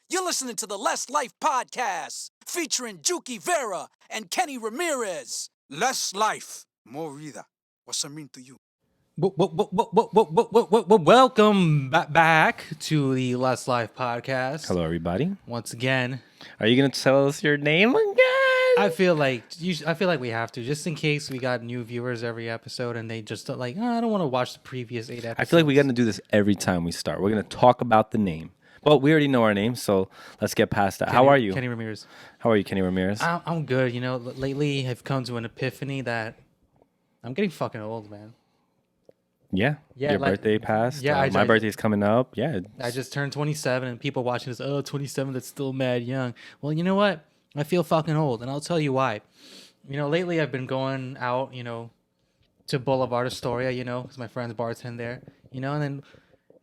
You're listening to the Less Life Podcast, featuring Juki Vera and Kenny Ramirez. Less life, more vida. What's that mean to you? Welcome back to the Less Life Podcast. Hello, everybody. Once again, Are you gonna tell us your name again? I feel like we have to, just in case we got new viewers every episode and they just don't like, I don't want to watch the previous 8 episodes. I feel like we got to do this every time we start. We're gonna talk about the name. Well, we already know our name, so let's get past that. How are you? Kenny Ramirez. How are you, Kenny Ramirez? I'm good. You know, lately I've come to an epiphany that I'm getting fucking old, man. Yeah. Yeah, Your like- birthday passed. yeah, my birthday's coming up. Yeah. I just turned 27 and people watching this, 27, that's still mad young. Well, you know what? I feel fucking old, and I'll tell you why. You know, lately I've been going out, to Boulevard Astoria, because my friend's bartend there, and then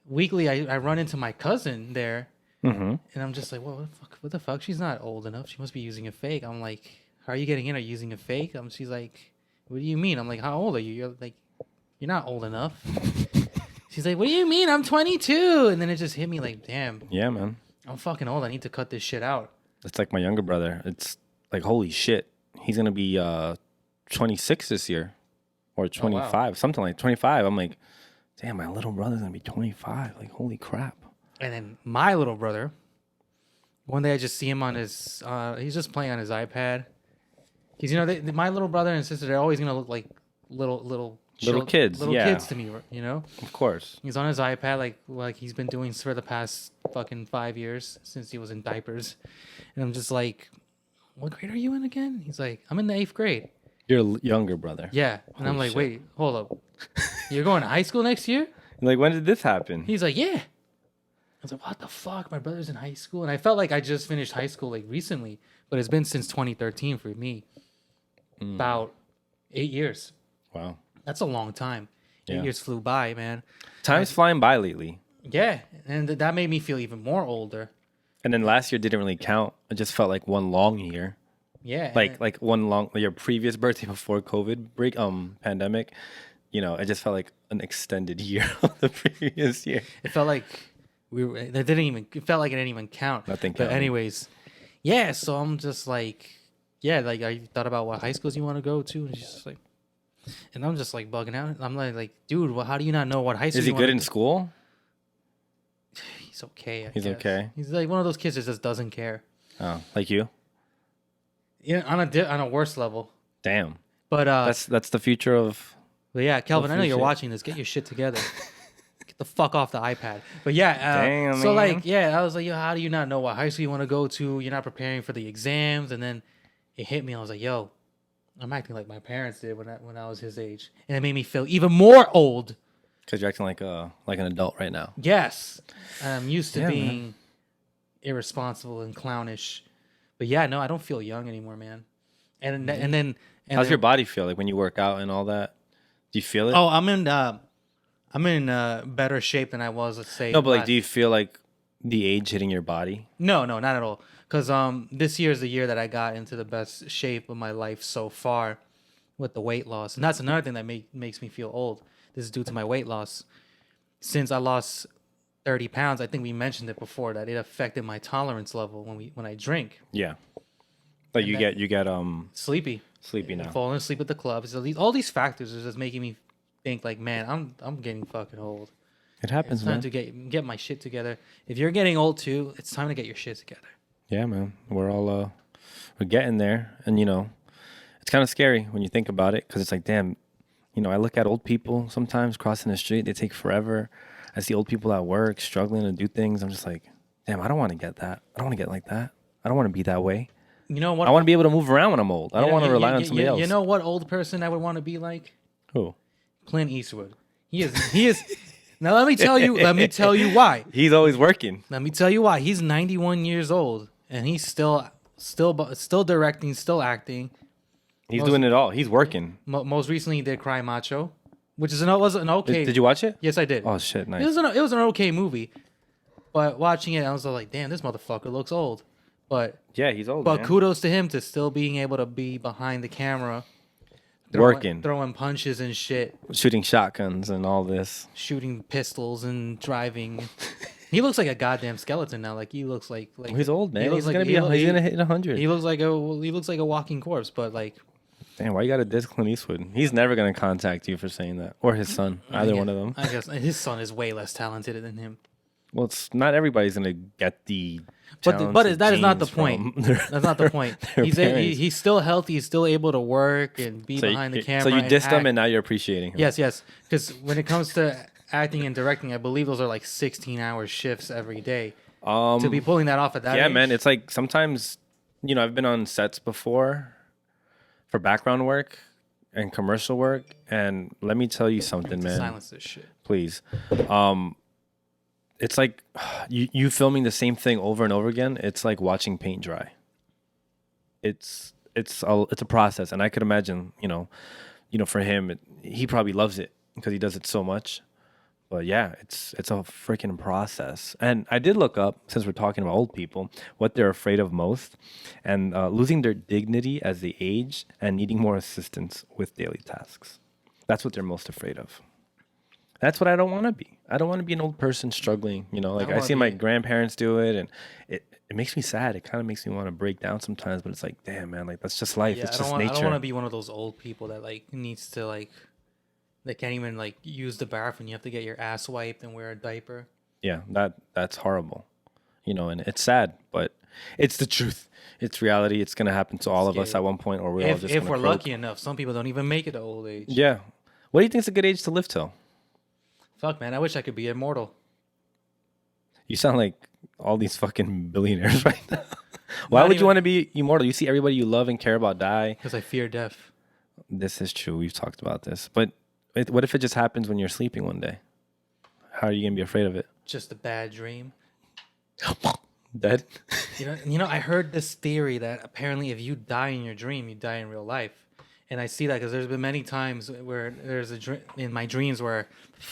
weekly I run into my cousin there, Mm-hmm. and I'm just like, well, what the fuck? She's not old enough. She must be using a fake. I'm like, how are you getting in? Are you using a fake? She's like, what do you mean? I'm like, how old are you? You're like, you're not old enough. She's like, what do you mean? I'm 22. And then it just hit me like, damn, Yeah, man. I'm fucking old. I need to cut this shit out. It's like my younger brother. It's like, holy shit. He's gonna be 26 this year, or 25, something like 25. I'm like, damn, my little brother's gonna be 25. Like, holy crap. And then my little brother, one day I just see him on his, he's just playing on his iPad. Because, my little brother and sister, they're always going to look like little kids, yeah. kids to me, Of course. He's on his iPad like he's been doing for the past fucking 5 years since he was in diapers. And I'm just like, what grade are you in again? He's like, I'm in the 8th grade. Your younger brother. Yeah. And I'm Holy like, shit. wait, hold up. You're going to high school next year? Like, when did this happen? He's like, yeah. I was like, what the fuck? My brother's in high school. And I felt like I just finished high school like recently, but it's been since 2013 for me. About 8 years. Wow. That's a long time. Yeah. 8 years flew by, man. Time's flying by lately. Yeah. And that made me feel even more older. And then last year didn't really count. It just felt like one long year. Yeah. Like one long your previous birthday before COVID break pandemic. It just felt like an extended year of the previous year. It felt like it felt like it didn't even count. Nothing But counted. anyways, yeah, so I'm just like, yeah, like I thought about what high schools you want to go to, and she's just like, and I'm just like bugging out. I'm like, dude, well, how do you not know what high school? Is he you good wanna in go-" school? He's okay. I He's guess. okay? He's like one of those kids that just doesn't care. Oh, like you? Yeah, on a worse level. Damn. But That's the future of. but yeah, Kelvin, I know Hopefully you're shit. watching this. Get your shit together. Get the fuck off the iPad. But yeah, Damn, so man. like, yeah, I was like, yo, how do you not know what high school you want to go to? You're not preparing for the exams, and then it hit me. I was like, yo, I'm acting like my parents did when I was his age, and it made me feel even more old. Because you're acting like an adult right now. Yes, I'm used to Yeah, man. being irresponsible and clownish, but yeah, no, I don't feel young anymore, man. And then How's your body feel like when you work out and all that? Do you feel it? Oh, I'm in better shape than I was. Let's say no, but like, last- do you feel like the age hitting your body? No, not at all. Because this year is the year that I got into the best shape of my life so far with the weight loss. And that's another thing that makes me feel old. This is due to my weight loss. Since I lost 30 pounds, I think we mentioned it before, that it affected my tolerance level when I drink. Yeah. Like you get Sleepy. sleepy now. Falling asleep at the club. So all these factors are just making me think like, man, I'm getting fucking old. It happens, It's time man. to get my shit together. If you're getting old too, it's time to get your shit together. Yeah, man. We're all we're getting there, and it's kind of scary when you think about it, because it's like, damn, I look at old people sometimes crossing the street. They take forever. I see old people at work struggling to do things. I'm just like, damn, I don't want to get that. I don't want to get like that. I don't want to be that way. You know what? I want to be able to move around when I'm old. I don't want to rely on somebody else. You know what old person I would want to be like? Who? Clint Eastwood. He is. Now let me tell you why. He's always working. Let me tell you why. He's 91 years old and he's still directing, still acting. He's doing it all. He's working. Most recently, he did Cry Macho, which was an okay. Did you watch it? Yes, I did. Oh shit, nice. It was an okay movie, but watching it, I was like, damn, this motherfucker looks old. But Yeah, he's old. But man. kudos to him to still being able to be behind the camera, Working. throwing punches and shit, Shooting shotguns and all this. shooting pistols and driving. He looks like a goddamn skeleton now. Like he looks like He's old, man. looks He's gonna hit 100. He looks like a walking corpse. But like, Damn, why you got to diss Clint Eastwood? He's never gonna contact you for saying that, or his son, either one of them. I guess his son is way less talented than him. Well, it's not everybody's gonna get the. But that is not the genes point. from That's not the point. their He's parents. he's still healthy. He's still able to work and be behind the camera. So you dissed him, act. and now you're appreciating him. Yes. Because when it comes to acting and directing, I believe those are like 16-hour shifts every day. To be pulling that off at that Yeah, age, man. It's like sometimes, I've been on sets before for background work and commercial work, and let me tell you something, man. silence this shit. Please. It's like you filming the same thing over and over again. It's like watching paint dry. It's a process, and I could imagine, for him, he probably loves it because he does it so much. But yeah, it's a freaking process. And I did look up, since we're talking about old people, what they're afraid of most, and losing their dignity as they age and needing more assistance with daily tasks. That's what they're most afraid of. That's what I don't want to be. I don't want to be an old person struggling. Like I see my grandparents do it, and it makes me sad. It kind of makes me want to break down sometimes. But it's like, damn, man, like that's just life. Yeah, it's I just don't nature. I don't want to be one of those old people that like needs to like, they can't even like use the bathroom. You have to get your ass wiped and wear a diaper. Yeah, that's horrible. And it's sad, but it's the truth. It's reality. It's gonna happen to all of us at one point, or we're all just if gonna we're croak. lucky enough. Some people don't even make it to old age. Yeah. What do you think is a good age to live till? Fuck, man, I wish I could be immortal. You sound like all these fucking billionaires right now. Why Not would you even- want to be immortal? You see everybody you love and care about die. Because I fear death. This is true. We've talked about this. But what if it just happens when you're sleeping one day? How are you going to be afraid of it? Just a bad dream. Dead? I heard this theory that apparently if you die in your dream, you die in real life. And I see that because there's been many times where there's in my dreams where,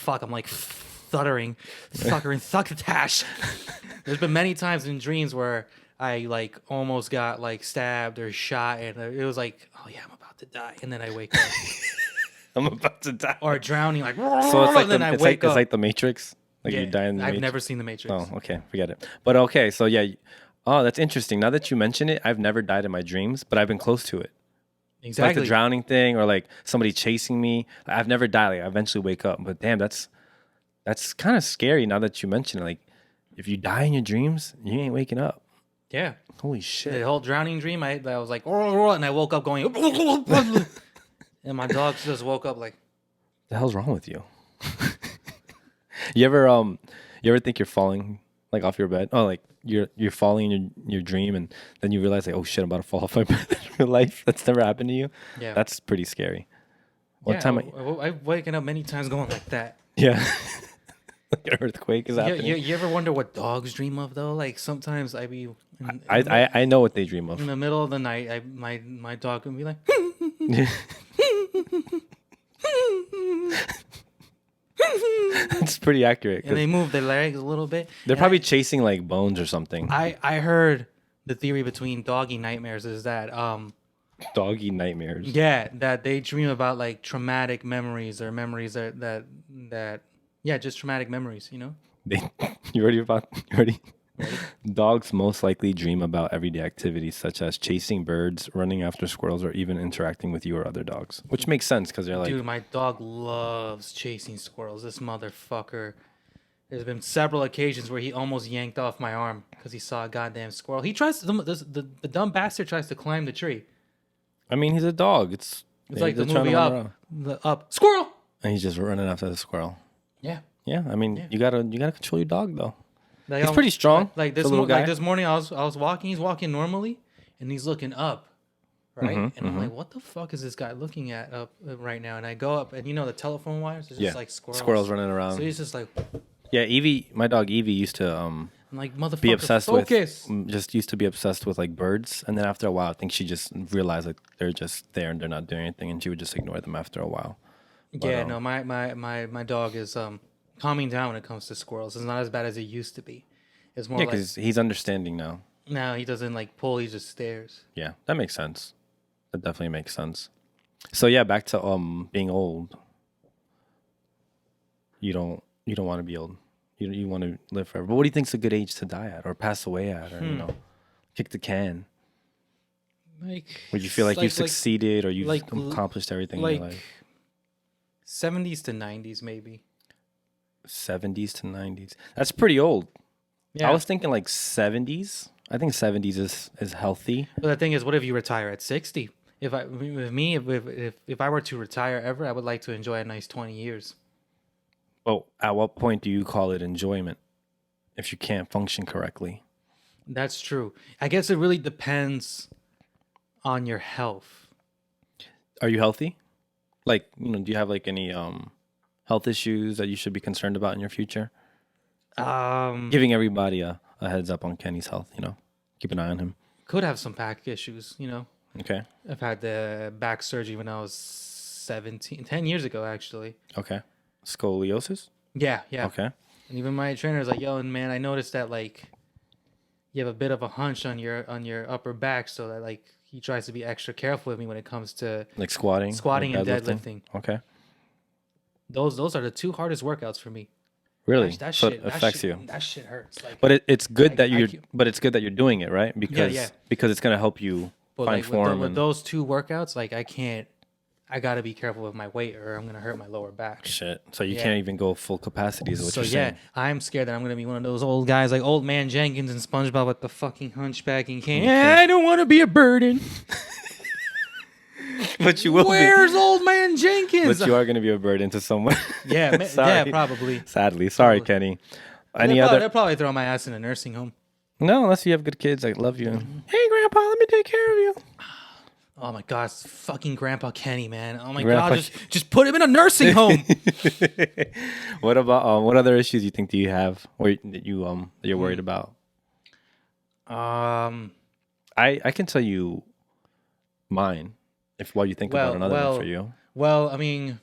I'm like thuckering, thuckatash. There's been many times in dreams where I like almost got like stabbed or shot, and it was like, oh yeah, I'm about to die, and then I wake up. I'm about to die. Or drowning, like, So it's like, and then I it's wake up. like the Matrix? Like you die in the I've Matrix? never seen the Matrix. Oh, okay. Forget it. But okay. So yeah. Oh, that's interesting. Now that you mention it, I've never died in my dreams, but I've been close to it. Exactly. Like the drowning thing, or like somebody chasing me. I've never died. Like I eventually wake up. But damn, that's kind of scary now that you mention it. Like if you die in your dreams, you ain't waking up. Yeah. Holy shit. The whole drowning dream, I was like, and I woke up going, and my dogs just woke up like, The hell's wrong with you? You ever think you're falling like off your bed? Oh, like you're falling in your dream, and then you realize like, oh shit, I'm about to fall off my bed in real life. That's never happened to you. Yeah. That's pretty scary. One yeah, time, I've waken up many times going like that. yeah, like an earthquake is happening. You ever wonder what dogs dream of though? Like sometimes I be I know what they dream of. in the middle of the night, my dog would be like, It's pretty accurate. 'Cause and they move their legs a little bit. they're And probably chasing like bones or something. I heard the theory between doggy nightmares is that Doggy nightmares. yeah, that they dream about like traumatic memories or memories that just traumatic memories, They, you ready? Dogs most likely dream about everyday activities such as chasing birds, running after squirrels, or even interacting with you or other dogs. Which makes sense because they're like, Dude, my dog loves chasing squirrels. This motherfucker. There's been several occasions where he almost yanked off my arm because he saw a goddamn squirrel. He tries to, the dumb bastard tries to climb the tree. I mean, he's a dog. It's like the they're trying to movie run Up. around. Up. Squirrel! And he's just running after the squirrel. Yeah. Yeah, I mean, you gotta control your dog though. Like, He's pretty strong. Like for this, a little guy. like this morning, I was walking. He's walking normally, and he's looking up, right? And I'm like, what the fuck is this guy looking at up right now? And I go up, and the telephone wires. It's just like squirrels. running around. So he's just like, Yeah, Evie, my dog Evie used to I'm like, motherfucker, be obsessed focus. with just used to be obsessed with like birds, and then after a while, I think she just realized like they're just there and they're not doing anything, and she would just ignore them after a while. But, Yeah, no, my dog is calming down when it comes to squirrels. It's not as bad as it used to be. It's more Yeah, like because he's understanding now. now he doesn't like pull; he just stares. Yeah, that makes sense. That definitely makes sense. So yeah, back to being old. You don't want to be old. you want to live forever. But what do you think's a good age to die at, or pass away at, or kick the can? Like, Would you feel like you've like succeeded, or you've like accomplished everything in like your life? 70s to 90s maybe. 70s to 90s. That's pretty old. Yeah. I was thinking like 70s. I think 70s is healthy. But the thing is, what if you retire at 60? If I were to retire ever, I would like to enjoy a nice 20 years. But at what point do you call it enjoyment if you can't function correctly? That's true. I guess it really depends on your health. Are you healthy? Like, do you have like any health issues that you should be concerned about in your future? Giving everybody a heads up on Kenny's health, keep an eye on him. Could have some back issues, Okay. I've had the back surgery when I was 10 years ago, actually. Okay. Scoliosis? Yeah. Okay. And even my trainer's like, yo, man, I noticed that like you have a bit of a hunch on your upper back, so that like he tries to be extra careful with me when it comes to Like squatting and deadlifting. Okay. Those are the two hardest workouts for me. Really? That So shit it affects you. That shit hurts. Like, But it's good that I it's good that you're doing it, right? Because it's gonna help you but find like form. with those two workouts, like I gotta be careful with my weight, or I'm gonna hurt my lower back. Shit. So you Yeah. can't even go full capacity. Is what you're saying? I'm scared that I'm gonna be one of those old guys like Old Man Jenkins and SpongeBob with the fucking hunchback and cane. I don't want to be a burden. But you will Where's Old Man Jenkins? But you are gonna be a burden to someone. Yeah, Sorry. probably. Sadly, sorry, Probably. Kenny. Any other? They'll probably throw my ass in a nursing home. No, unless you have good kids. I love you. Hey, Grandpa, let me take care of you. Oh my God, it's fucking Grandpa Kenny, man. Oh my Grandpa God, just put him in a nursing home. What about what other issues you think do you have, or that you're worried about? Um, I can tell you mine while you think about another one for you. Well, I mean,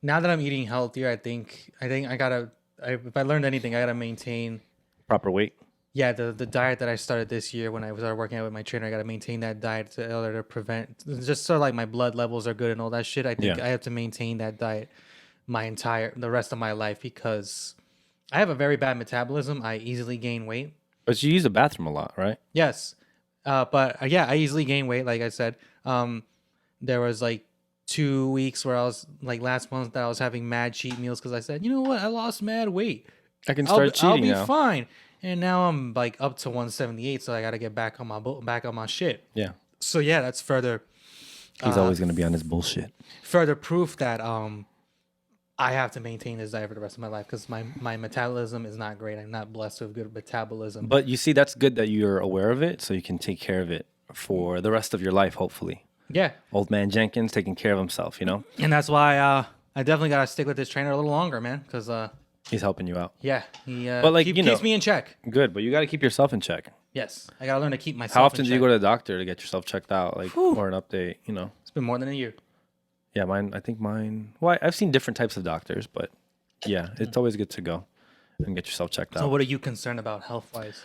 now that I'm eating healthier, I think I gotta. If I learned anything, I gotta maintain. Proper weight. Yeah, the diet that I started this year when I started working out with my trainer, I got to maintain that diet in order to prevent, just so like my blood levels are good and all that shit. I think I have to maintain that diet the rest of my life, because I have a very bad metabolism. I easily gain weight. But you use the bathroom a lot, right? Yes. But yeah, I easily gain weight. Like I said, there was like 2 weeks where I was like last month that I was having mad cheat meals because I said, you know what? I lost mad weight. I can start cheating I'll be now. fine. And now I'm like up to 178, so I got to get back on my shit. Yeah. So yeah, that's further He's always going to be on his bullshit. further proof that I have to maintain this diet for the rest of my life because my metabolism is not great. I'm not blessed with good metabolism. But you see, that's good that you're aware of it so you can take care of it for the rest of your life, hopefully. Yeah. Old man Jenkins taking care of himself, And that's why I definitely got to stick with this trainer a little longer, man, because He's helping you out. yeah, he But, like, keeps me in check. Good, but you got to keep yourself in check. Yes. I got to learn to keep myself How often in do check. you go to the doctor to get yourself checked out, like, or an update, It's been more than a year. Yeah, I think mine, well, I've seen different types of doctors, but yeah, it's always good to go and get yourself checked So out. what are you concerned about health-wise?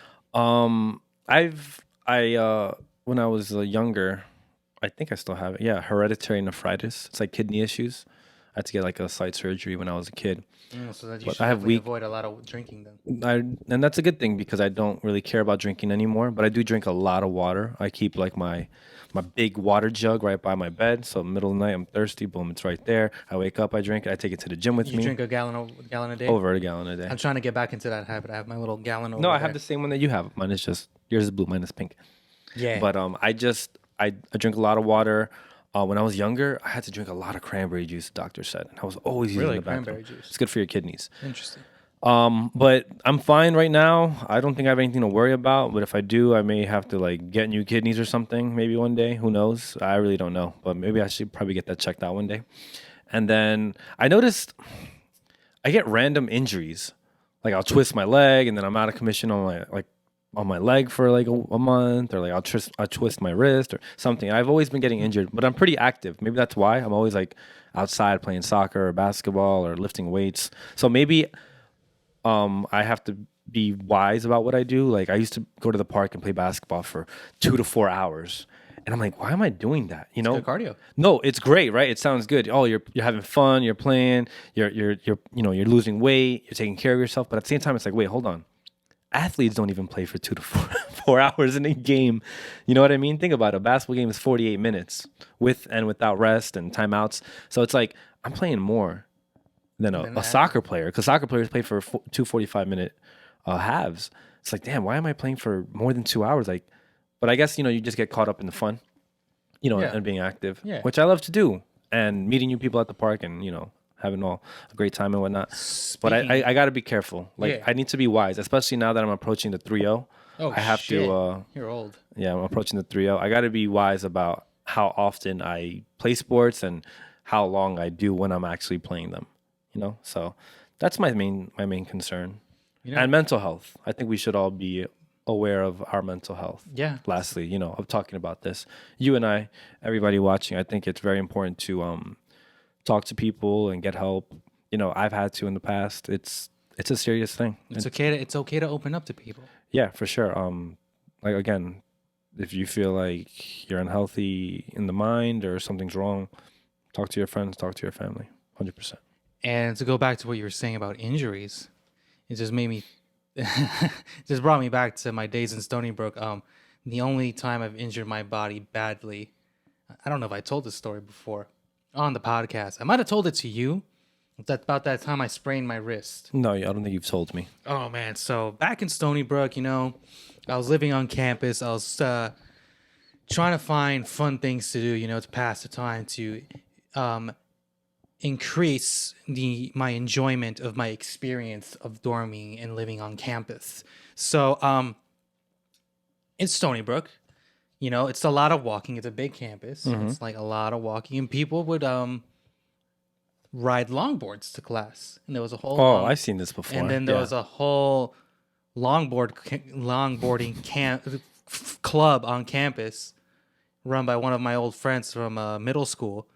When I was younger, I think I still have it. Yeah, hereditary nephritis. It's like kidney issues. I had to get like a site surgery when I was a kid. So that you But should I have definitely weak- avoid a lot of drinking then. And that's a good thing because I don't really care about drinking anymore, but I do drink a lot of water. I keep like my big water jug right by my bed. So middle of the night, I'm thirsty. Boom, it's right there. I wake up, I drink it. I take it to the gym with You me. drink a gallon a day? Over a gallon a day. I'm trying to get back into that habit. I have my little gallon over No, I there. have the same one that you have. Mine is just yours is blue, mine is pink. Yeah. But I drink a lot of water. When I was younger, I had to drink a lot of cranberry juice. The doctor said, and I was always using Really? the bathroom. Cranberry juice? It's good for your kidneys. Interesting. But I'm fine right now. I don't think I have anything to worry about. But if I do, I may have to like get new kidneys or something. Maybe one day. Who knows? I really don't know. But maybe I should probably get that checked out one day. And then I noticed I get random injuries. Like I'll twist my leg, and then I'm out of commission on my leg for like a month, or like I'll twist my wrist or something. I've always been getting injured, but I'm pretty active. Maybe that's why I'm always like outside playing soccer or basketball or lifting weights. So maybe I have to be wise about what I do. Like I used to go to the park and play basketball for 2 to 4 hours, And I'm like, why am I doing that? You know, Good cardio. no, it's great, right? It sounds good. Oh, you're having fun, you're playing, you're you're losing weight, you're taking care of yourself. But at the same time, it's like, wait, hold on. Athletes don't even play for 2 to 4, 4 hours in a game. You know what I mean? Think about it. A basketball game is 48 minutes with and without rest and timeouts. So it's like I'm playing more than a soccer player, because soccer players play for 2 45-minute halves. It's like, damn, why am I playing for more than 2 hours? Like, but I guess, you know, you just get caught up in the fun, you know, Yeah. and being active, Yeah. which I love to do, and meeting new people at the park and, you know, having a great time and whatnot. But I got to be careful. Like, Yeah. I need to be wise, especially now that I'm approaching the 3-0. Oh, I have shit. to, You're old. yeah, I'm approaching the 3-0. I got to be wise about how often I play sports and how long I do when I'm actually playing them, you know? So that's my main concern. You know- And mental health. I think we should all be aware of our mental health. Yeah. Lastly, you know, of talking about this, you and I, everybody watching, I think it's very important to talk to people and get help. You know, I've had to in the past. It's a serious thing. It's okay to open up to people. Yeah, for sure. Like, again, if you feel like you're unhealthy in the mind or something's wrong, talk to your friends, talk to your family. 100%. And to go back to what you were saying about injuries, it just made me, just brought me back to my days in Stony Brook. The only time I've injured my body badly, I don't know if I told this story before on the podcast. I might have told it to you. About that time I sprained my wrist. No, I don't think you've told me. Oh man, so back in Stony Brook, you know, I was living on campus. I was trying to find fun things to do, you know, to pass the time, to increase my enjoyment of my experience of dorming and living on campus. So it's Stony Brook, you know, it's a lot of walking. It's a big campus. It's like a lot of walking, and people would ride longboards to class, and there was a whole I've seen this before. and then there was a whole longboarding club on campus run by one of my old friends from middle school.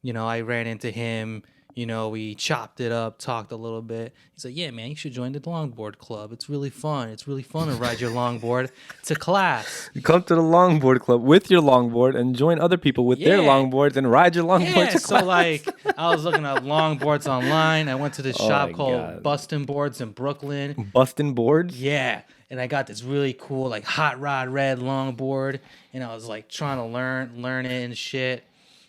You know, I ran into him. You know, we chopped it up, talked a little bit. He's like, yeah, man, you should join the longboard club. It's really fun. It's really fun to ride your longboard to class. You come to the longboard club with your longboard and join other people with their Yeah. longboards and ride your longboard Yeah, to so class. like I was looking up longboards online. I went to this shop my called God. Bustin' Boards in Brooklyn. Busting boards? Yeah, and I got this really cool like hot rod red longboard, and I was like trying to learn it and shit.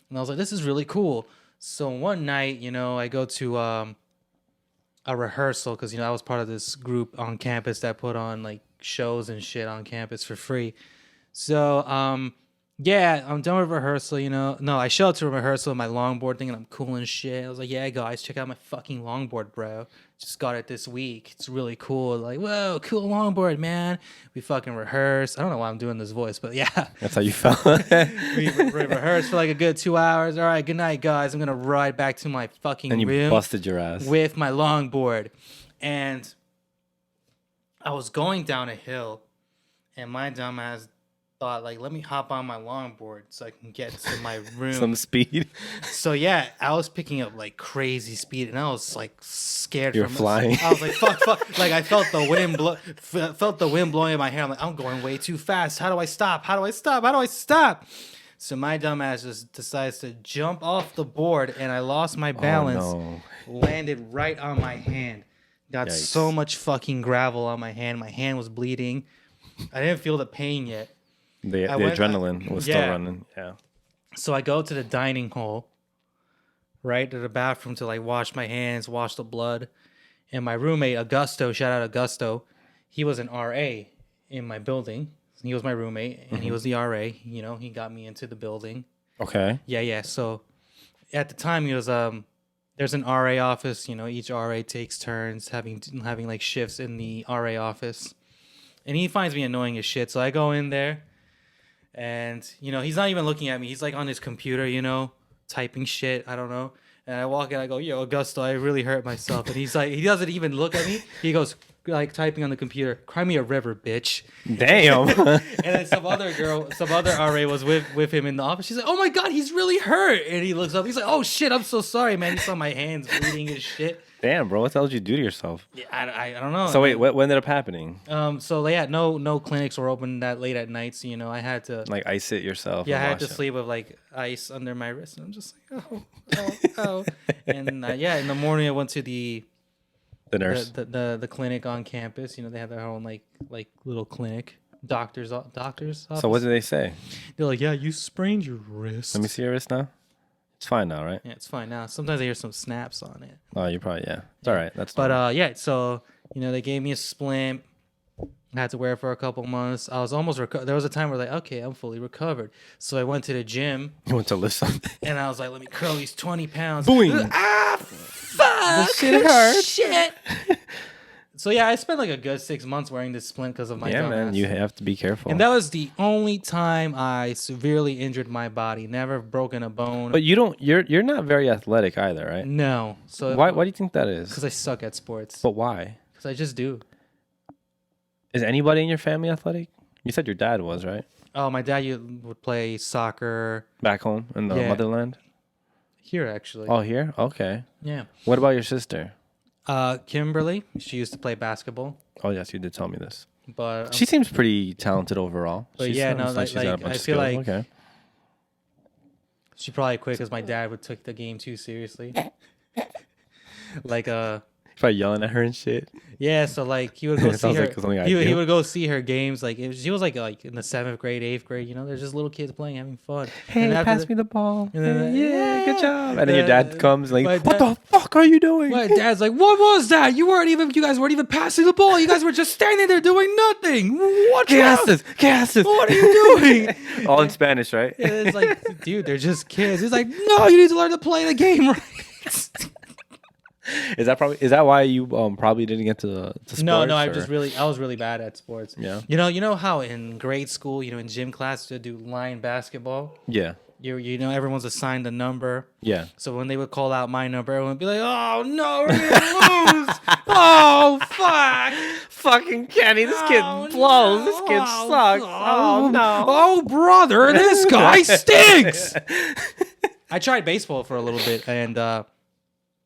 And I was like, this is really cool. So one night, you know, I go to a rehearsal because, you know, I was part of this group on campus that put on like shows and shit on campus for free. So yeah, I'm done with rehearsal, you know. No, I show up to a rehearsal with my longboard thing and I'm cool and shit. I was like, yeah, guys, check out my fucking longboard, bro. Just got it this week. It's really cool. Like, whoa, cool longboard, man. We fucking rehearsed. I don't know why I'm doing this voice, but yeah. That's how you felt. we rehearsed for like a good 2 hours. All right, good night, guys. I'm going to ride back to my fucking And you room busted your ass. with my longboard. And I was going down a hill, and my dumbass thought, like, let me hop on my longboard so I can get to my room. Some speed. So yeah, I was picking up like crazy speed, and I was like scared. You're flying. I was like, fuck. Like I felt the wind felt the wind blowing in my hair. I'm like, I'm going way too fast. How do I stop? How do I stop? So my dumbass just decides to jump off the board, and I lost my balance. Oh, no. Landed right on my hand. Got Yikes. so much fucking gravel on my hand. My hand was bleeding. I didn't feel the pain yet. The I went- adrenaline was still yeah. running. Yeah. So I go to the dining hall, right to the bathroom to like wash my hands, wash the blood. And my roommate, Augusto, shout out Augusto, he was an RA in my building. He was my roommate, and he was the RA. You know, he got me into the building. Okay. Yeah. So at the time, he was there's an RA office. You know, each RA takes turns having like shifts in the RA office, and he finds me annoying as shit. So I go in there. And, you know, he's not even looking at me. He's like on his computer, you know, typing shit. I don't know. And I walk in, I go, yo, Augusto, I really hurt myself. And he's like, he doesn't even look at me. He goes, like, typing on the computer, cry me a river, bitch. Damn. And then some other RA was with him in the office. She's like, oh my God, he's really hurt. And he looks up. He's like, oh shit, I'm so sorry, man. He saw my hands bleeding and shit. Damn, bro. What the hell did you do to yourself? Yeah, I don't know. So wait, what ended up happening? So yeah, no clinics were open that late at night. So I had to Like ice it yourself? yeah, I and had to wash it? sleep with like ice under my wrist, and I'm just like oh. And yeah, in the morning I went to The nurse. the clinic on campus. They have their own like little clinic. Doctors office. So what did they say? They're like, yeah, you sprained your wrist. Let me see your wrist now. It's fine now, right? Yeah, it's fine now. Sometimes I hear some snaps on it. Oh, you probably It's all right. That's But yeah, so they gave me a splint. I had to wear it for a couple months. I was almost there was a time where like, okay, I'm fully recovered. So I went to the gym you want to lift something. and I was like, let me curl these 20 pounds. Boing. Ah, fuck! This shit hurts. Shit. So yeah, I spent like a good 6 months wearing this splint because of my Yeah, dumb man. ass. You have to be careful. And that was the only time I severely injured my body. Never broken a bone. But you don't. You're not very athletic either, right? No. So Why do you think that is? Because I suck at sports. But why? Because I just do. Is anybody in your family athletic? You said your dad was, right? Oh, my dad would play soccer Back home in the Yeah. motherland. here, actually. Oh, here. Okay. Yeah. What about your sister? Kimberly, she used to play basketball, Oh, yes, you did tell me this. but She seems pretty talented overall. But She yeah, sounds no, she's got a like, bunch I of feel skill. like- Okay. she probably quit because my dad would took the game too seriously. Like Probably yelling at her and shit. yeah, so like he would go see Sounds her. like something I he do. would go see her games. Like she was like in the 7th grade, 8th grade. There's just little kids playing, having fun. And after me the ball. and then- yeah, good job. And then your dad comes like, my what dad- the fuck are you doing? My dad's like, "What was that? You guys weren't even passing the ball. You guys were just standing there doing nothing. What's ¿Qué wrong? haces? ¿Qué haces? What are you doing?" All in Spanish, right? And it's like, dude, they're just kids. He's like, no, you need to learn to play the game right. Is that why you probably didn't get to sports? No, I or- was really bad at sports. Yeah. You know how in grade school, in gym class to do line basketball, Yeah. everyone's assigned a number. Yeah. So when they would call out my number, everyone would be like, "Oh no, we're gonna lose! Oh fuck! Fucking Kenny, this kid Oh, blows. no. This kid sucks. Oh no. Oh brother, this guy stinks!" I tried baseball for a little bit, and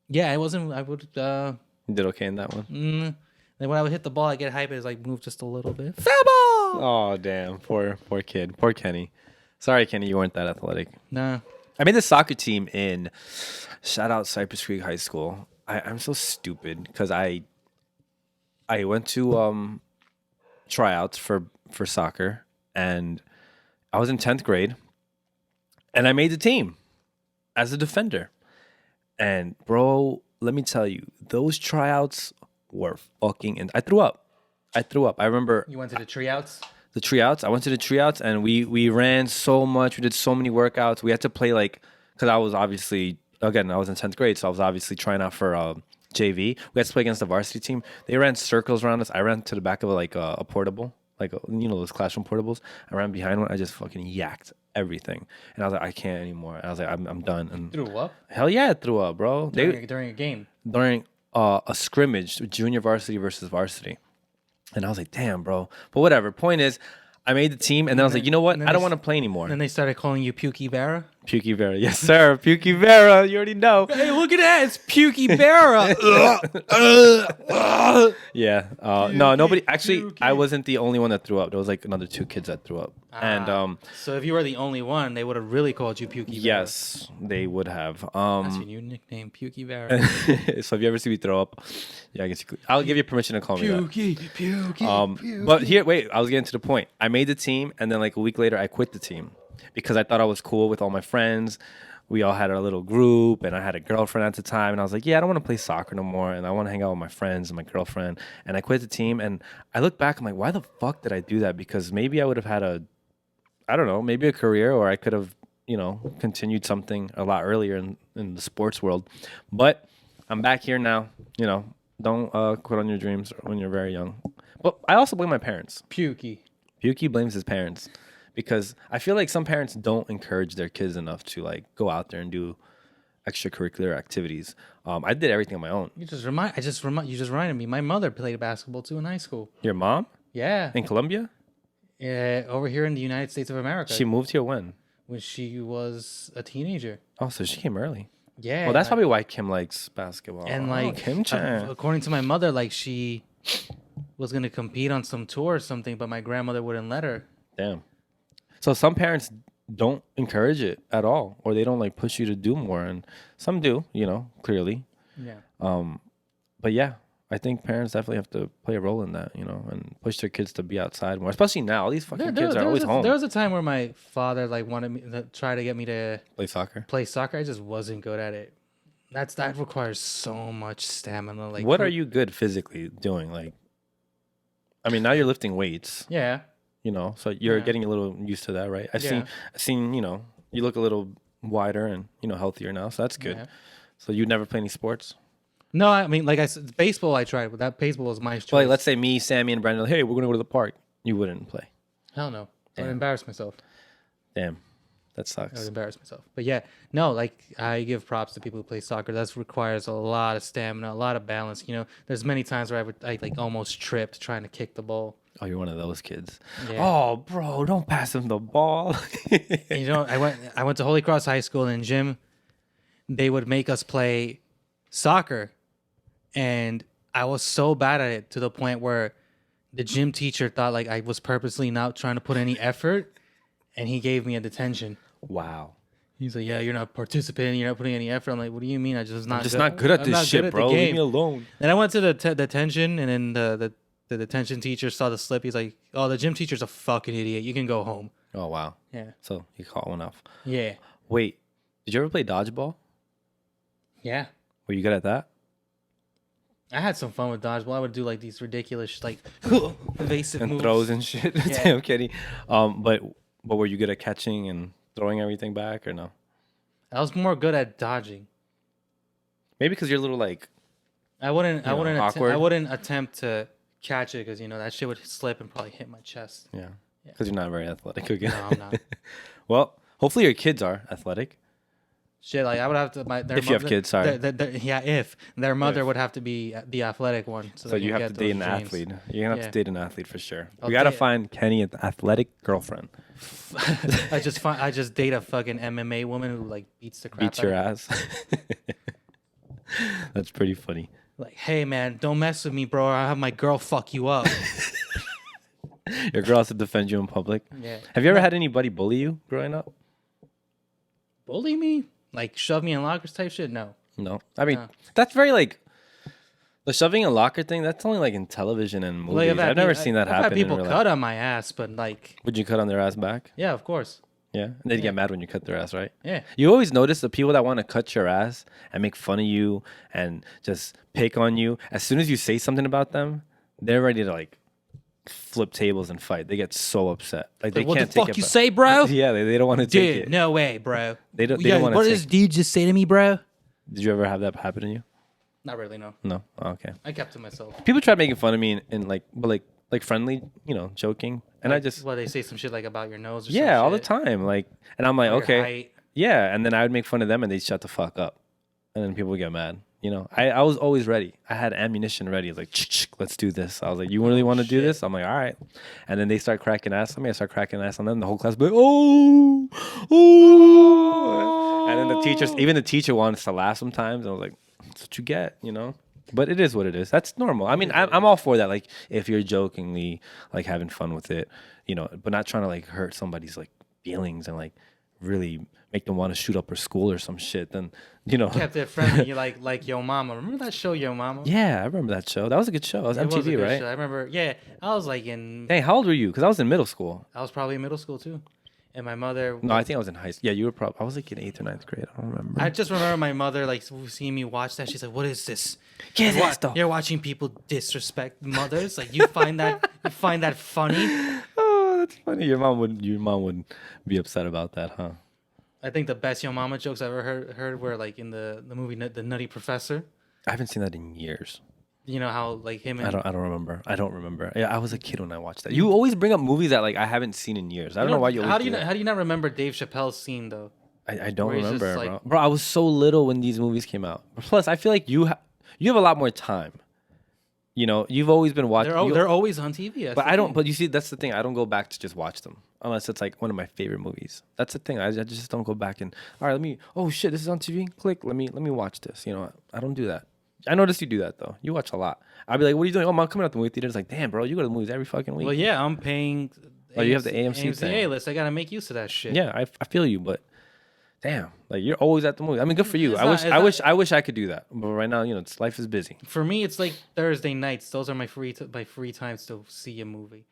yeah, I wasn't. I would. You did okay in that one. Then when I would hit the ball, I get hype. It's like move just a little bit. Foul ball. Oh damn, poor kid, poor Kenny. Sorry, Kenny, you weren't that athletic. Nah. I made the soccer team in shout out Cypress Creek High School. I'm so stupid because I went to tryouts for soccer and I was in 10th grade and I made the team as a defender. And bro, let me tell you, those tryouts were fucking I threw up. I remember You went to the tryouts. the tryouts. I went to the tryouts and we ran so much. We did so many workouts. We had to play because I was obviously again I was in 10th grade, so I was obviously trying out for JV. We had to play against the varsity team. They ran circles around us. I ran to the back of a portable, those classroom portables. I ran behind one. I just fucking yacked everything, and I was like, I can't anymore. I was like, I'm done. And Threw up hell yeah, I threw up, bro. during a game. During a scrimmage, junior varsity versus varsity. And I was like, damn, bro. But whatever. Point is, I made the team, and then I was like, you know what? and then I don't they- want to play anymore. And then they started calling you Pukey Vera. Pukey Vera. Yes, sir. Pukey Vera. You already know. Hey, look at that! It's Pukey Vera. Yeah. No, nobody. Actually, Pukey. I wasn't the only one that threw up. There was another 2 kids that threw up. And So if you were the only one, they would have really called you Pukey Vera. yes, they would have. That's your new nickname, Pukey Vera. So if you ever see me throw up, yeah, I guess I'll give you permission to call me that. Pukey. But wait, I was getting to the point. I made the team, and then a week later, I quit the team because I thought I was cool with all my friends. We all had our little group, and I had a girlfriend at the time, and I was like, yeah, I don't want to play soccer no more, and I want to hang out with my friends and my girlfriend. And I quit the team, and I look back, I'm like, why the fuck did I do that? Because maybe I would have had maybe a career, or I could have, continued something a lot earlier in the sports world. But I'm back here now. Don't quit on your dreams when you're very young. But I also blame my parents. Pukey. Pukey blames his parents because I feel like some parents don't encourage their kids enough to go out there and do extracurricular activities. I did everything on my own. You just reminded me. My mother played basketball too in high school. Your mom Yeah. in Colombia? Over here in the United States of America. She moved here when? When she was a teenager. Oh, so she came early. Yeah. Well, that's probably why Kim likes basketball. and Oh, like Kim Chan. according to my mother, like she was gonna compete on some tour or something, but my grandmother wouldn't let her. Damn. So some parents don't encourage it at all, or they don't like push you to do more, and some do, clearly. Yeah. But yeah, I think parents definitely have to play a role in that, and push their kids to be outside more, especially now. All these fucking kids are always home. There was a time where my father like wanted me to try to get me to Play soccer. play soccer. I just wasn't good at it. That requires so much stamina. Like, What are you good physically doing? Like, I mean, now you're lifting weights, Yeah. so you're Yeah. getting a little used to that, right? I've seen, you look a little wider and healthier now, so that's good. Yeah. So you never play any sports? No, I mean, like I said, baseball I tried, but that baseball was my choice. Well, like, let's say me, Sammy, and Brandon. Hey, we're gonna go to the park. You wouldn't play. Hell no. I would Damn. embarrass myself. Damn, that I would sucks. embarrass myself. But yeah, no, like I give props to people who play soccer. That requires a lot of stamina, a lot of balance. There's many times where I like almost tripped trying to kick the ball. Oh, you're one of those kids. Yeah. Oh, bro, don't pass him the ball. And, I went to Holy Cross High School, and in gym, they would make us play soccer, and I was so bad at it to the point where the gym teacher thought like I was purposely not trying to put any effort, and he gave me a detention. Wow. He's like, "Yeah, you're not participating. You're not putting any effort." I'm like, "What do you mean? I'm just I'm not good at I'm this not shit, good at the bro. Leave game." me alone. Then I went to the detention, and then the detention teacher saw the slip. He's like, "Oh, the gym teacher's a fucking idiot. You can go home." Oh, wow. Yeah, So you caught one off. yeah, Wait, did you ever play dodgeball? yeah. Were you good at that? I had some fun with dodgeball. I would do like these ridiculous, like evasive And moves. throws and shit. Yeah. Damn, kidding. But were you good at catching and throwing everything back or no? I was more good at dodging. Maybe because you're a little like I wouldn't awkward? I wouldn't attempt to catch it because that shit would slip and probably hit my chest. yeah, because you're not very athletic again. No, I'm not. Well, hopefully your kids are athletic. Shit, like I would have to. If you have kids, sorry. If their mother would have to be the athletic one. So they you can have to get date those an genes. athlete. You're gonna have Yeah. to date an athlete for sure. I'll We gotta date- find Kenny an athletic girlfriend. I just date a fucking MMA woman who like beats the crap Beat out your of me. ass. That's pretty funny. Like, hey man, don't mess with me, bro. I'll have my girl fuck you up. Your girl has to defend you in public. Yeah. Have you ever had anybody bully you growing up? Bully me? Like shove me in lockers type shit? No. No. I mean, No. that's very like the shoving a locker thing. That's only like in television and movies. Like, I've never seen that I've happen. had people in real cut life. on my ass, but like, Would you cut on their ass back? yeah, of course. Yeah. And they'd get mad when you cut their ass, right? Yeah. You always notice the people that want to cut your ass and make fun of you and just pick on you. As soon as you say something about them, they're ready to like flip tables and fight. They get so upset. Like they What can't the take fuck it you back. say, bro? Yeah, they don't want to take Dude, it. no way, bro. They don't Yeah, wanna what take- does dude just say to me, bro? Did you ever have that happen to you? Not really, no. No. Oh, okay. I kept to myself. People try making fun of me and like, but like friendly, joking, and I just Well, they say some shit like about your nose or yeah, some all the shit. time. Like, and I'm like, Or your okay, height. yeah, and then I would make fun of them, and they'd shut the fuck up, and then people would get mad. I was always ready. I had ammunition ready. Like, let's do this. I was like, you really want to do shit. this? I'm like, all right. And then they start cracking ass on me. I start cracking ass on them. The whole class be like, oh, oh. And then even the teacher wants to laugh sometimes. And I was like, that's what you get, But it is what it is. That's normal. I mean, I'm all for that. Like, if you're jokingly like having fun with it, but not trying to like hurt somebody's like feelings and like really make them want to shoot up her school or some shit, then Kept it friendly. You like Yo Mama. Remember that show, Yo Mama? Yeah, I remember that show. That was a good show. That was It was a MTV, good right? show. I remember. Yeah, I was like in. Dang, how old were you? Because I was in middle school. I was probably in middle school too, and my mother. No, I think I was in high school. Yeah, you were probably. I was like in 8th or 9th grade. I don't remember. I just remember my mother like seeing me watch that. She's like, "What is this? ¿Qué es esto?" You're watching people disrespect mothers. Like you find that funny?" Oh, that's funny. Your mom would be upset about that, huh? I think the best Yo Mama jokes I ever heard were like in the movie The Nutty Professor. I haven't seen that in years. You know how like him and I don't remember. Yeah, I was a kid when I watched that. You always bring up movies that like I haven't seen in years. I don't know why you always how do you do not, that. how do you not remember Dave Chappelle's scene though? I don't where he's just, remember, like- bro. Bro, I was so little when these movies came out. Plus, I feel like you have a lot more time. You know, you've always been watching. They're always on TV. But I don't. But you see, that's the thing. I don't go back to just watch them unless it's like one of my favorite movies. That's the thing. I just don't go back and all right. Let me. Oh shit, this is on TV. Click. Let me watch this. You know, I don't do that. I noticed you do that though. You watch a lot. I'll be like, what are you doing? Oh, I'm coming out the movie theater. It's like, damn, bro, you go to the movies every fucking week. Well, yeah, I'm paying. Oh, you have the AMC thing. A-list. I gotta make use of that shit. Yeah, I feel you, but damn, like you're always at the movie. I mean, good for you. It's I wish I could do that, but right now, you know, life is busy. For me, it's like Thursday nights. Those are my free times to see a movie,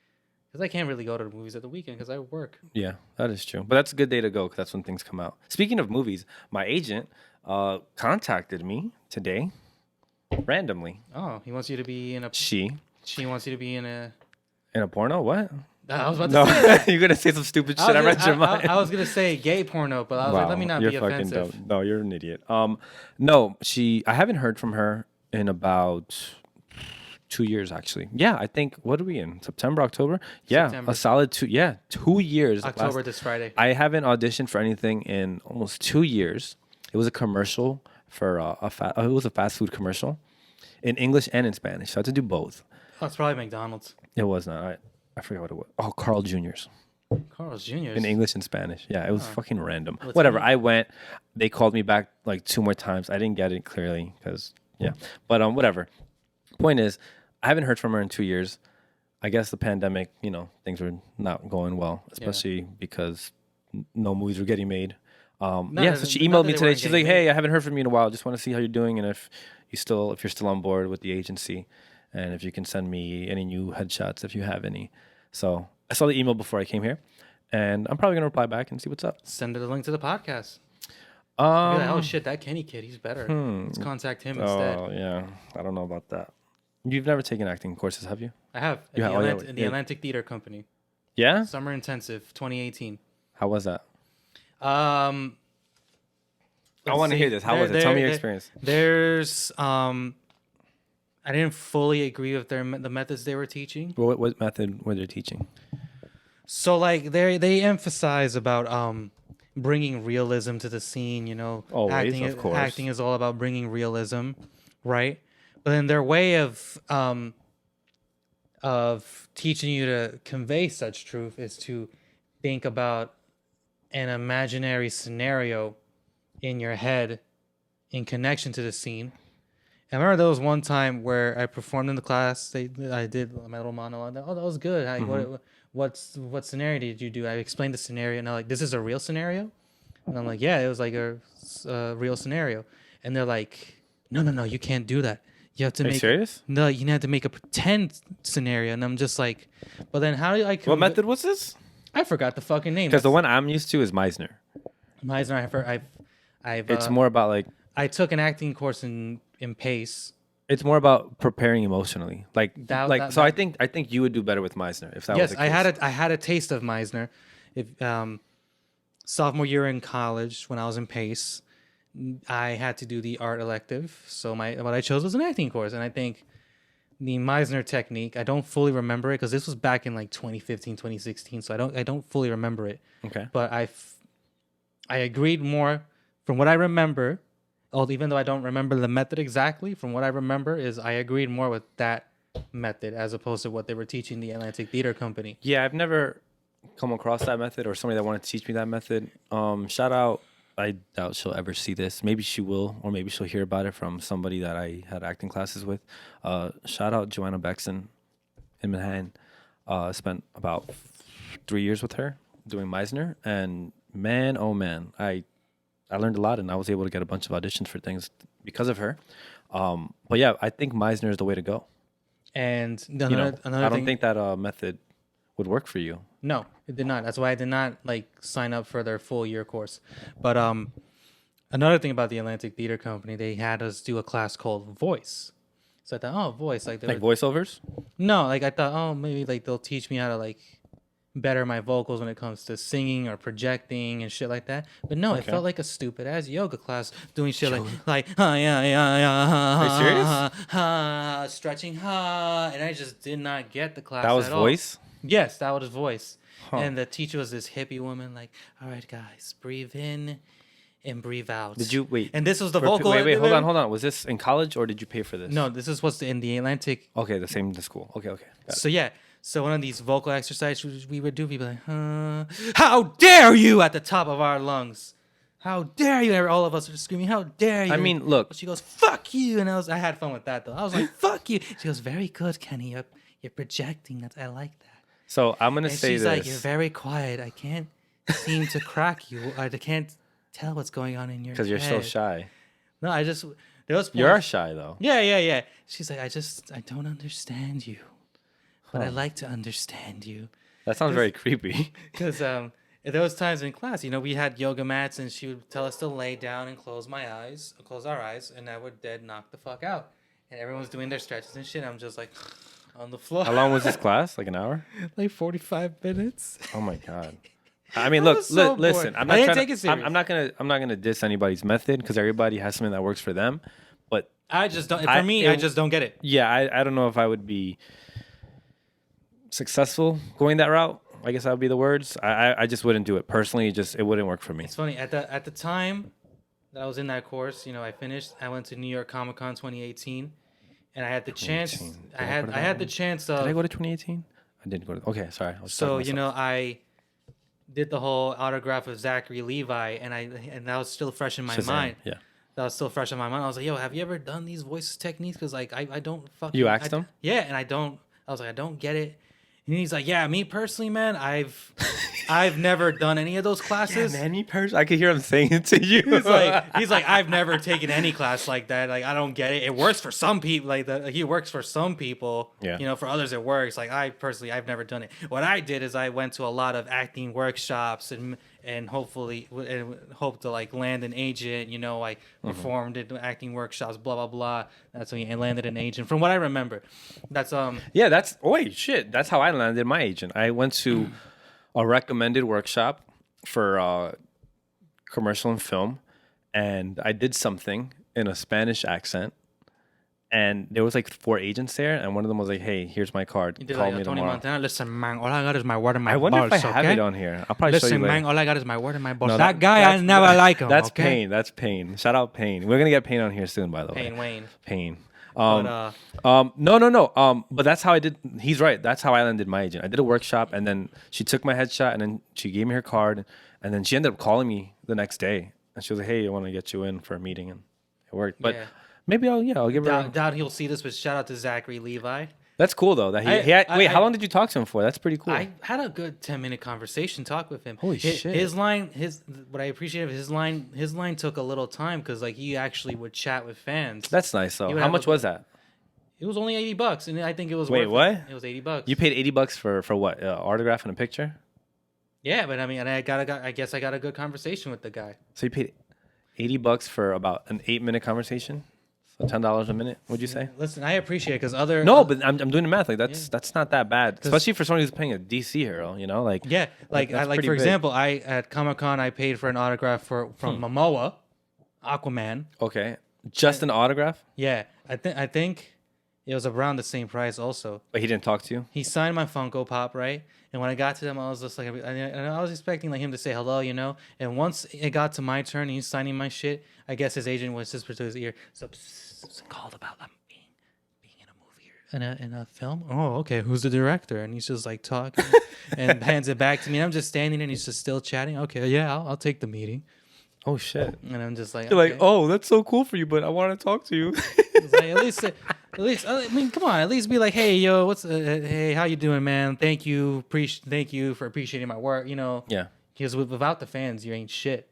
because I can't really go to the movies at the weekend because I work. Yeah, that is true. But that's a good day to go because that's when things come out. Speaking of movies, my agent contacted me today randomly. Oh, he wants you to be in a. She wants you to be in a. in a porno? What? I was about to No, say that. you're gonna say some stupid shit. I read your mind. I was gonna say gay porno, but I was like, let me not you're be fucking offensive. dumb. No, you're an idiot. No, I haven't heard from her in about 2 years actually. Yeah, I think what are we in? September, October? Yeah, September. a solid 2 years. October this Friday. I haven't auditioned for anything in almost 2 years. It was a commercial for it was a fast food commercial in English and in Spanish. So I had to do both. Oh, it's probably McDonald's. It was not. I forgot what it was. Oh, Carl Jr.'s. Carl's Jr. In English and Spanish. Yeah, it was fucking random. Well, Whatever. funny. I went. They called me back like 2 more times. I didn't get it clearly because But whatever. Point is, I haven't heard from her in 2 years. I guess the pandemic, you know, things were not going well, especially because no movies were getting made. So she emailed me today. She's like, "Hey, I haven't heard from you in a while. Just want to see how you're doing and if you're still on board with the agency, and if you can send me any new headshots if you have any." So I saw the email before I came here, and I'm probably gonna reply back and see what's up. Send her the link to the podcast. Be like, oh shit, that Kenny kid, he's better. Let's contact him instead. Oh yeah, I don't know about that. You've never taken acting courses, have you? I have You have- in the Atlantic Theater Company. Yeah. Summer Intensive 2018. How was that? I want to hear this. How was it? Tell me your experience. There's I didn't fully agree with the methods they were teaching. What method were they teaching? So like they emphasize about bringing realism to the scene, you know. Always, of course. Acting is all about bringing realism, right? But then their way of teaching you to convey such truth is to think about an imaginary scenario in your head in connection to the scene. And I remember there was one time where I performed in the class. I did my little monologue. Oh, that was good. What scenario did you do? I explained the scenario, and they're like, "This is a real scenario?" And I'm like, "Yeah, it was like a real scenario." And they're like, "No, you can't do that. You have to Are make." you serious? No, you have to make a pretend scenario. And I'm just like, "But then how do I?" What method was this? I forgot the fucking name. Because the one I'm used to is Meisner. Meisner. It's more about like. I took an acting course in Pace. It's more about preparing emotionally. I think you would do better with Meisner if that was Yes, the case. I had a taste of Meisner. If sophomore year in college when I was in Pace, I had to do the art elective. So what I chose was an acting course, and I think the Meisner technique, I don't fully remember it because this was back in like 2015, 2016. So I don't fully remember it. Okay. But I agreed more from what I remember. Even though I don't remember the method exactly, from what I remember is I agreed more with that method as opposed to what they were teaching the Atlantic Theater Company. Yeah, I've never come across that method or somebody that wanted to teach me that method. Shout out. I doubt she'll ever see this. Maybe she will, or maybe she'll hear about it from somebody that I had acting classes with. Shout out Joanna Bexon in Manhattan. Spent about 3 years with her doing Meisner, and man, oh man, I learned a lot, and I was able to get a bunch of auditions for things because of her. But yeah, I think Meisner is the way to go. And I don't think that method would work for you. No, it did not. That's why I did not sign up for their full year course. But another thing about the Atlantic Theater Company, they had us do a class called Voice. So I thought, voice, Like voiceovers? No, I thought, maybe they'll teach me how to better my vocals when it comes to singing or projecting and shit like that. But no, it felt like a stupid ass yoga class doing shit like Are you serious? stretching and I just did not get the class. That was at all. voice? Yes, that was his voice. Huh. And the teacher was this hippie woman, all right, guys, breathe in and breathe out. Did you wait? And this was the for- vocal. Wait, hold on. Was this in college or did you pay for this? No, this is what's in the Atlantic. Okay, the school. Okay. Got it. So yeah, so one of these vocal exercises we would do, we'd be like, how dare you at the top of our lungs. How dare you? And all of us are just screaming, how dare you? I mean, look. She goes, fuck you. And I had fun with that though. I was like, fuck you. She goes, very good, Kenny. You're projecting. I like that. So I'm gonna And say she's this. like, you're very quiet. I can't seem to crack you. I can't tell what's going on in your Because you're so head." shy. No, there was You are points- shy though. Yeah. She's like, I don't understand you, but I like to understand you. That sounds very creepy. Because there was times in class, we had yoga mats, and she would tell us to lay down and close our eyes, and I would dead knock the fuck out. And everyone's doing their stretches and shit. I'm just like on the floor. How long was this class? Like an hour? Like 45 minutes. Oh my god. I mean, I look, was so listen. bored. I'm I not didn't trying take to, it serious. I'm not gonna diss anybody's method because everybody has something that works for them. But I just don't. For I- me, it- I just don't get it. yeah, I don't know if I would be successful going that route. I guess that would be the words. I just wouldn't do it personally. It wouldn't work for me. It's funny at the time that I was in that course. I finished. I went to New York Comic Con 2018, and I had the chance. 2018. I Did I had go to I that had the one? chance Did I of. go to 2018? I didn't go to. Okay, sorry. I was So talking to myself. I did the whole autograph of Zachary Levi, and that was still fresh in my Shazam, mind. Yeah. That was still fresh in my mind. I was like, "Yo, have you ever done these voice techniques?" Because I don't fucking. You asked him? Yeah, and I don't. I was like, I don't get it. And he's like, "Yeah, me personally, man, I've never done any of those classes." me person. I could hear him saying it to you. He's like, I've never taken any class like that. Like, I don't get it. It works for some people. He works for some people. Yeah. For others it works. Like, I've never done it. What I did is I went to a lot of acting workshops and hopefully hope to like land an agent. I performed at acting workshops. Blah blah blah. That's when I landed an agent. From what I remember, that's Yeah, that's how I landed my agent. I went to a recommended workshop for commercial and film, and I did something in a Spanish accent, and there was like 4 agents there, and one of them was like, "Hey, here's my card. You did Call like me a Tony tomorrow." Montana. Listen, man, all I got is my word and my I wonder balls, if I have okay? it on here. I'll probably show Listen, you later. man, all I got is my word and my balls. No, that guy, I never like him. That's okay? Pain. That's Pain. Shout out Pain. We're gonna get Pain on here soon, by the way. Pain Wayne. Pain. But, No. But that's how I did. He's right. That's how I landed my agent. I did a workshop, and then she took my headshot, and then she gave me her card, and then she ended up calling me the next day, and she was like, "Hey, I want to get you in for a meeting," and it worked. But Yeah. maybe I'll give her. Doubt he'll see this, but shout out to Zachary Levi. That's cool though. That how long did you talk to him for? That's pretty cool. I had a good 10-minute conversation talk with him. Holy shit. What I appreciate of his line took a little time because like he actually would chat with fans. That's nice though. would How have much a- was that? It was only $80, and I think it was Wait, worth what? It was $80. You paid $80 for what? Autograph and a picture? Yeah, but I mean, and I guess I got a good conversation with the guy. So you paid $80 for about an 8-minute conversation? So $10 a minute, would you say? Listen, I appreciate it because other No, but I'm doing the math. Like that's not that bad, especially for someone who's paying a DC hero. Like yeah, like that's for pretty big. example, I at Comic Con I paid for an autograph from Momoa, Aquaman. Okay, just an autograph, Yeah, I think it was around the same price also. but he didn't talk to you. He signed my Funko Pop, right? And when I got to them, I was just like, and I was expecting like him to say hello, And once it got to my turn, and he's signing my shit. I guess his agent was whispered to his ear, "So called about being in a movie or in a film." Oh, okay. Who's the director? And he's just like talking and hands it back to me. And I'm just standing there, and he's just still chatting. Okay, yeah, I'll take the meeting. Oh shit! And I'm just like, You're like, okay. oh, that's so cool for you, but I want to talk to you. It's like, at least, I mean, come on, at least be like, hey, yo, hey, how you doing, man? Thank you for appreciating my work, Yeah, Because without the fans, you ain't shit.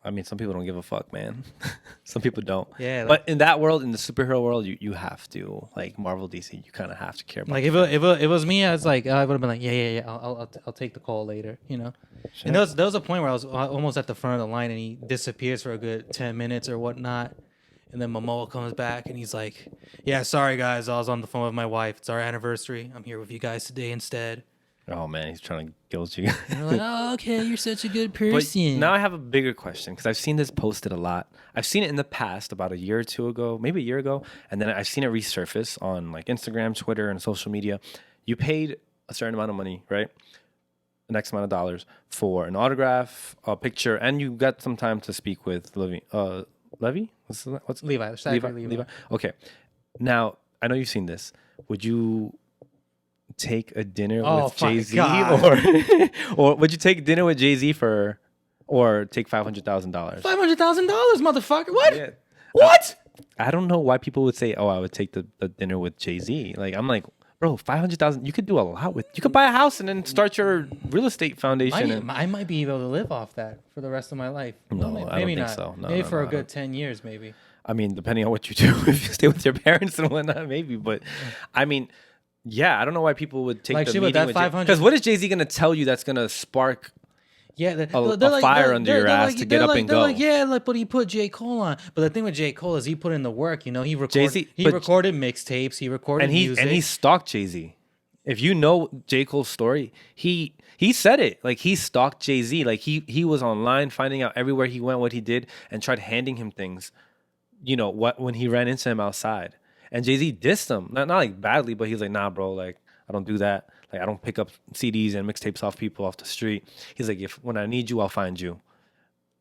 I mean, some people don't give a fuck, man. Some people don't. Yeah, but in that world, in the superhero world, you have to, like Marvel, DC, you kind of have to care about. Like if it was me, I was like, I would have been like, yeah, I'll take the call later, And there was a point where I was almost at the front of the line, and he disappears for a good 10 minutes or whatnot. And then Momoa comes back, and he's like, yeah, sorry guys, I was on the phone with my wife. It's our anniversary. I'm here with you guys today instead. Oh man, he's trying to guilt you. And we're like, oh, okay, you're such a good But person. now I have a bigger question because I've seen this posted a lot. I've seen it in the past, about a year or two ago, maybe a year ago, and then I've seen it resurface on like Instagram, Twitter, and social media. You paid a certain amount of money, right? X amount of dollars for an autograph, a picture, and you got some time to speak with Levy? What's Levi. Levi. Okay. Now, I know you've seen this. Would you take a dinner with my Jay-Z God. or would you take dinner with Jay-Z or take $500,000? $500,000, motherfucker. What? Yeah. What? I don't know why people would say, "Oh, I would take the dinner with Jay-Z." Like, I'm like, bro, 500,000. You could do a lot with. You could buy a house and then start your real estate foundation. I might be able to live off that for the rest of my life. No, Well, I don't maybe think not. so. No, maybe no, for no, a good 10 years, maybe. I mean, depending on what you do, if you stay with your parents and whatnot, maybe. But I mean, yeah, I don't know why people would take Like, the shit, with meeting that with 500 because what is Jay-Z gonna tell you that's gonna spark? Yeah, a fire under your ass to get up and they're go. Like, yeah, like, but he put J. Cole on. But the thing with J. Cole is he put in the work. You know, he recorded. Jay-Z, he but- recorded mixtapes. He recorded music. And he stalked Jay-Z. If you know J. Cole's story, he said it. Like, he stalked Jay-Z. Like, he was online finding out everywhere he went what he did and tried handing him things, you know, when he ran into him outside. And Jay-Z dissed him. Not like badly, but he's like, nah, bro, like, I don't do that. Like, I don't pick up CDs and mixtapes off people off the street. He's like, when I need you, I'll find you.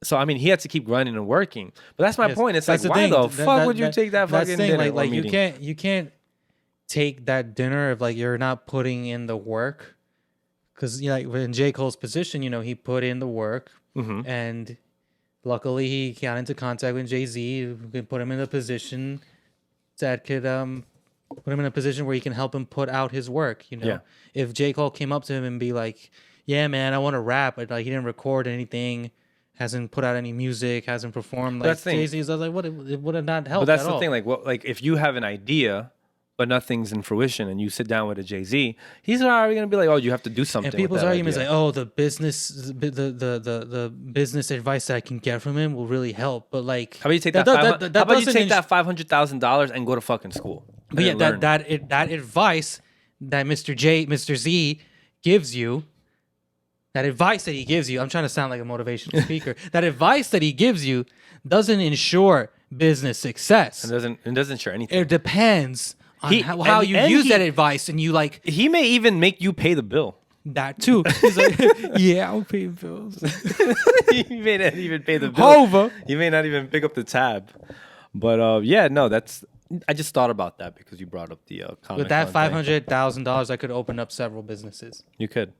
So, I mean, he had to keep grinding and working. But that's my point. It's like, why the fuck would you take that fucking dinner? Like you meeting? you can't take that dinner if like you're not putting in the work. Because like in J. Cole's position, you know, he put in the work, and luckily he got into contact with Jay-Z, who could put him in a position that could put him in a position where he can help him put out his work. You know, Yeah. if J. Cole came up to him and be like, "Yeah, man, I want to rap," but like he didn't record anything, hasn't put out any music, hasn't performed, like That's the thing. Jay-Z's, I was like, what? It would have not helped. But that's at the all. thing. Like, what? Like, if you have an idea, but nothing's in fruition, and you sit down with a Jay-Z, he's already gonna be like, "Oh, you have to do something." And people's with that argument is idea. like, "Oh, the business advice that I can get from him will really help." But like, How about you take that? How about you take that $500,000 and go to fucking school? But yeah, and learn. that advice that Mr. Z gives you, that advice that he gives you, I'm trying to sound like a motivational speaker. That advice that he gives you doesn't ensure business success. It doesn't share anything. It depends on how and- you and use he- that advice, and you like He may even make you pay the bill. that too. He's like, yeah, I'll pay bills. He may not even pay the bill. However, He may not even pick up the tab. But yeah, no, I just thought about that because you brought up the comment. with that $500,000, I could open up several businesses. You could.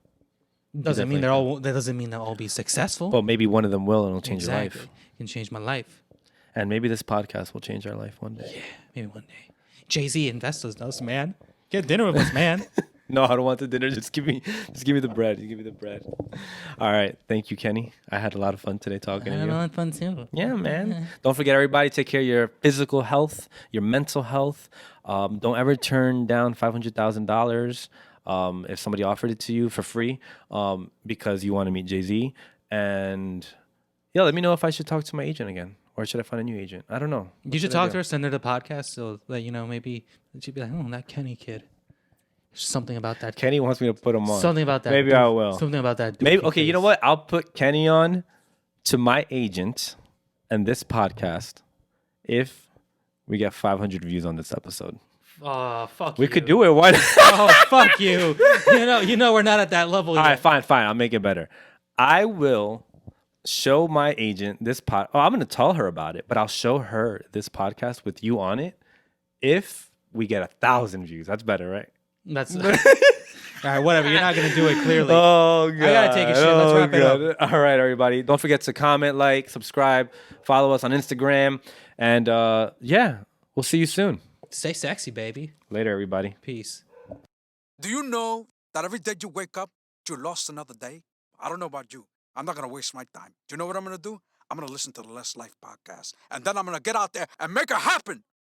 Doesn't mean that doesn't mean they'll all be successful. Well, maybe one of them will, and it'll change your life. It can change my life. And maybe this podcast will change our life one day. Maybe one day. Jay-Z investors us, man. Get dinner with us, man. No, I don't want the dinner. Just give me the bread. Just give me the bread. All right. Thank you, Kenny. I had a lot of fun today talking to you. I had fun too. Yeah, man. Don't forget, everybody, take care of your physical health, your mental health. Don't ever turn down $500,000 if somebody offered it to you for free because you want to meet Jay-Z. And yeah, let me know if I should talk to my agent again or should I find a new agent? I don't know. You should talk to her, send her the podcast so that, you know, maybe she'd be like, oh, that Kenny kid. Something about that. Kenny wants me to put him on. Something about that. Maybe I will. Something about that. Maybe. doofy Okay, you know face. what? I'll put Kenny on to my agent and this podcast if we get 500 views on this episode. Oh, fuck We you. could do it. Why not? Oh, fuck you. You know we're not at that level All yet. right, fine. I'll make it better. I will show my agent this pod. Oh, I'm going to tell her about it, but I'll show her this podcast with you on it if we get 1,000 views. That's better, right? That's all right. Whatever. You're not gonna do it clearly. Oh, God. gotta take a shit. Let's wrap it up. All right, everybody. Don't forget to comment, like, subscribe, follow us on Instagram. And yeah, we'll see you soon. Stay sexy, baby. Later, everybody. Peace. Do you know that every day you wake up, you lost another day? I don't know about you. I'm not going to waste my time. Do you know what I'm going to do? I'm going to listen to the Less Life podcast. And then I'm going to get out there and make it happen.